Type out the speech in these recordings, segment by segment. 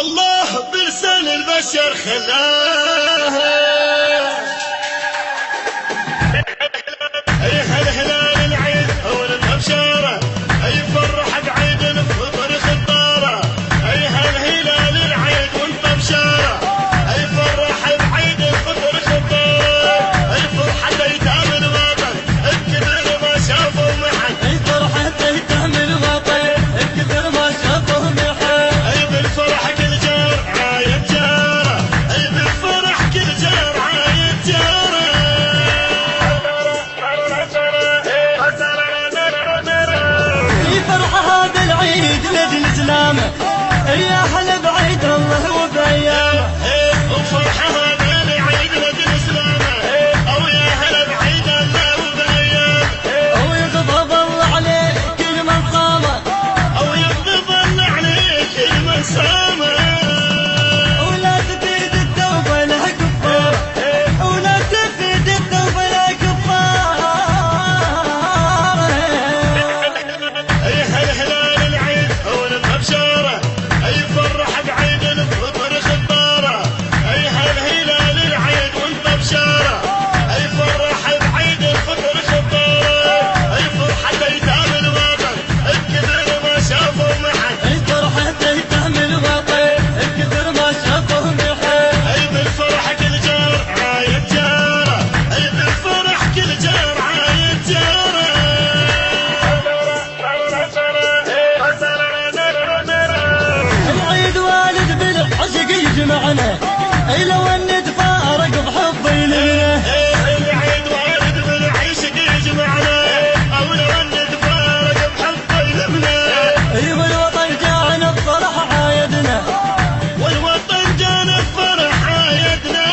الله بلسان البشر خلاها. اي هالهلال العيد اولها بشاره، اي فرح بعيد الفطر خطاره. اي هالهلال العيد وانت بشاره، اي فرح بعيد الفطر خطاره. اي فرحة ايتام الوطن الكثر ما شافوا محن، اي فرحة ايتام الوطن الكثر ما شافوا محن. اي بالفرح كل جار عايد جاره، اي بالفرح كل جار عايد جاره. في فرحة هذا العيد لاجل سلامه، يا هلا بعيد الله وبايامه. وفرحة هذا العيد لاجل سلامه، او يا هلا بعيد الله وبايامه. او يغضب الله عليه كل من صامه، او يغضب الله عليه كل من صامه. ولا تفيد التوبة لا كفار، ولا تفيد التوبة لا كفار. اي هالهلال العيد اولها بشاره، اي فرح بعيد الفطر خطاره. اي هالهلال العيد وانت بشاره، اي فرح بعيد الفطر خطاره. اي فرحة ايتام الوطن الكثر ما شافوا محن، اي فرحة ايتام الوطن الكثر ما شافوا محن. اي بالفرح كل جار عايد جاره، اي بالفرح كل جار عايد جاره. العيد والد بالعشق يجمعنا، اي لو ان نتفارق بحب يلمنا. العيد وارد بالعشق يجمعنا، او لو ان نتفارق بحب يلمنا. اي والوطن جانا بفرح عايدنا، والوطن جانا بفرح عايدنا.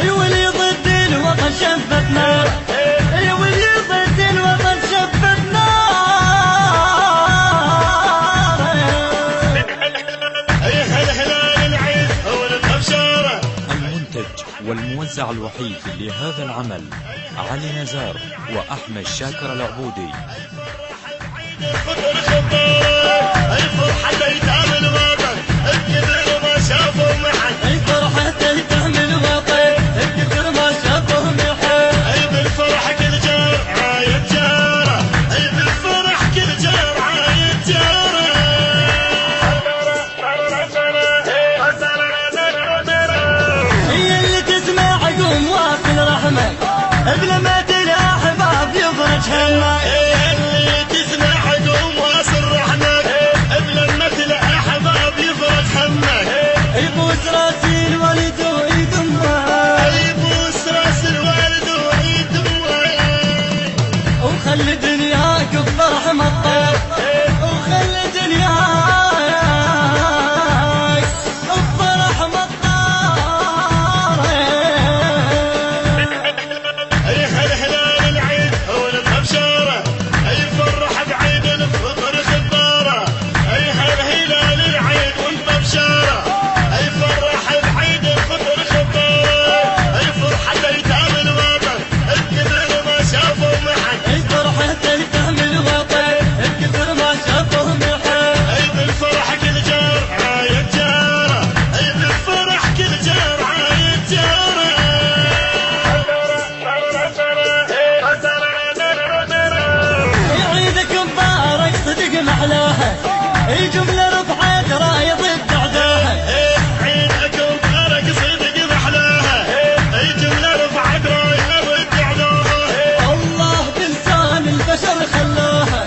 اي واللي ضد الوطن شفت نار، اي واللي ضد الوطن شفت نار. اي هالهلال العيد اولها بشاره. المنتج والموزع الوحيد لهذا العمل علي نزار وأحمد شاكر العبودي. الفطر خطاره، اي فرحة ايتام الوطن الكثر ما شافوا محن، اي فرحة ايتام الوطن الكثر ما شافوا محن. اي بالفرح كل جار عايد جاره، اي بالفرح كل جار عايد جاره. هي اللي تسمع قوم واصل رحمة، قبل ما تلاح باب يفرج همه. اللي تسمع قوم واصل رحمك، قبل ما تلقى احباب يفرج همك. يبوس راسي الوالد ويدمه، يبوس راس الوالد ويدمه. وخلي دنياك بفرح مطر، وخلي دنياك بفرح مطر. اي هالهلال العيد اولها بشاره، اي فرح بعيد الفطر خطاره. اي هالهلال العيد وانت بشاره، اي فرح بعيد الفطر خطاره. اي فرحة ايتام الوطن الكثر ما شافوا محن، اي فرحة ايتام الوطن الكثر ما شافوا محن. اي بالفرح كل جار عايد جاره، اي بالفرح كل جار عايد جاره. عيدك مبارك صدق محلاها، اي جملة رفعت راية ضد اعداها. عيدك مبارك صدق محلاها، اي جملة رفعت راية ضد اعداها. الله بلسان البشر خلاها،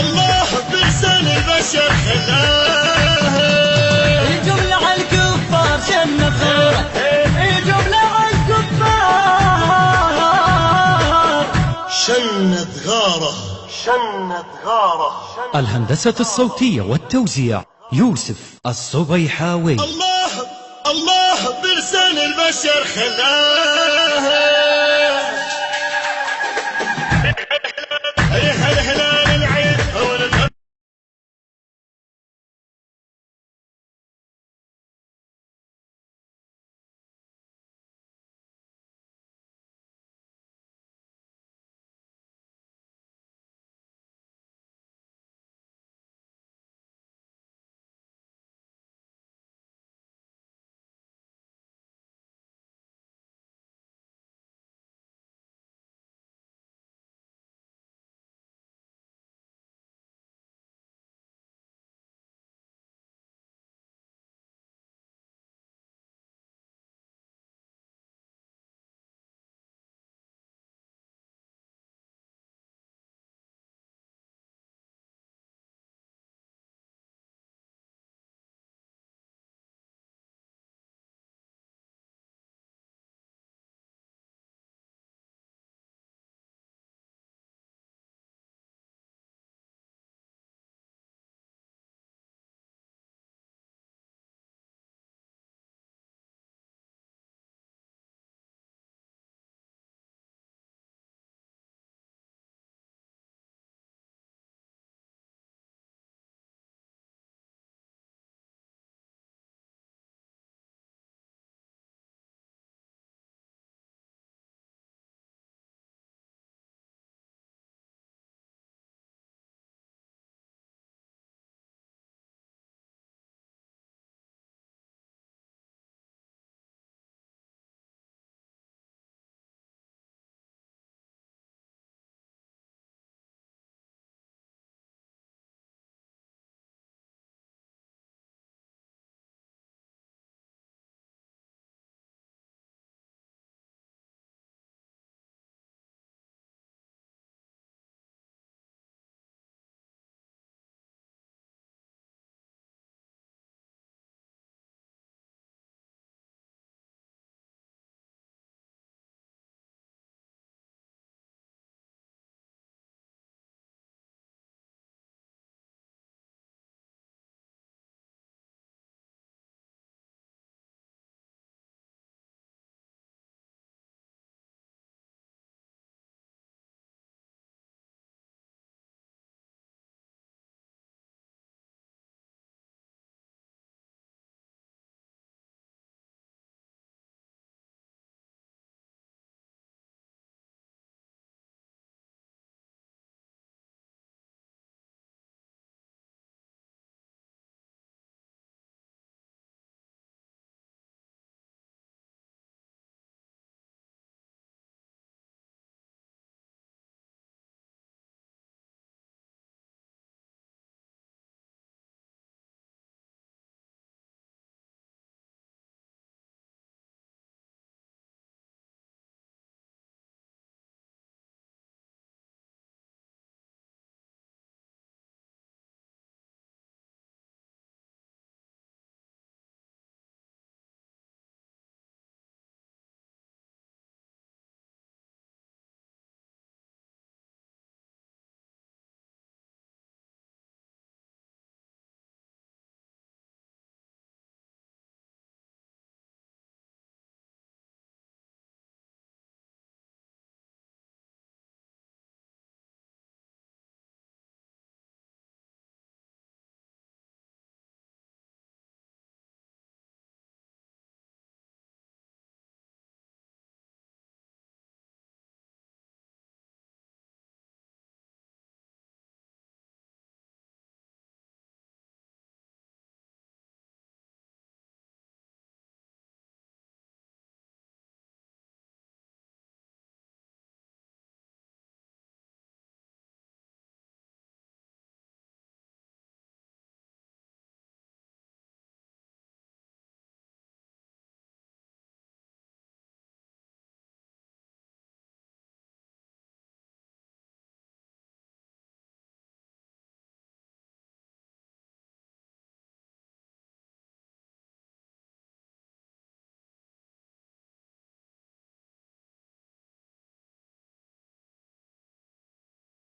الله بلسان البشر خلاها. اي جملة على الكفار شنت غيره، اي جملة على الكفار شنت غاره، شنت غاره. الهندسة الصوتية والتوزيع يوسف الصبيحاوي. الله بلسان البشر خلاها.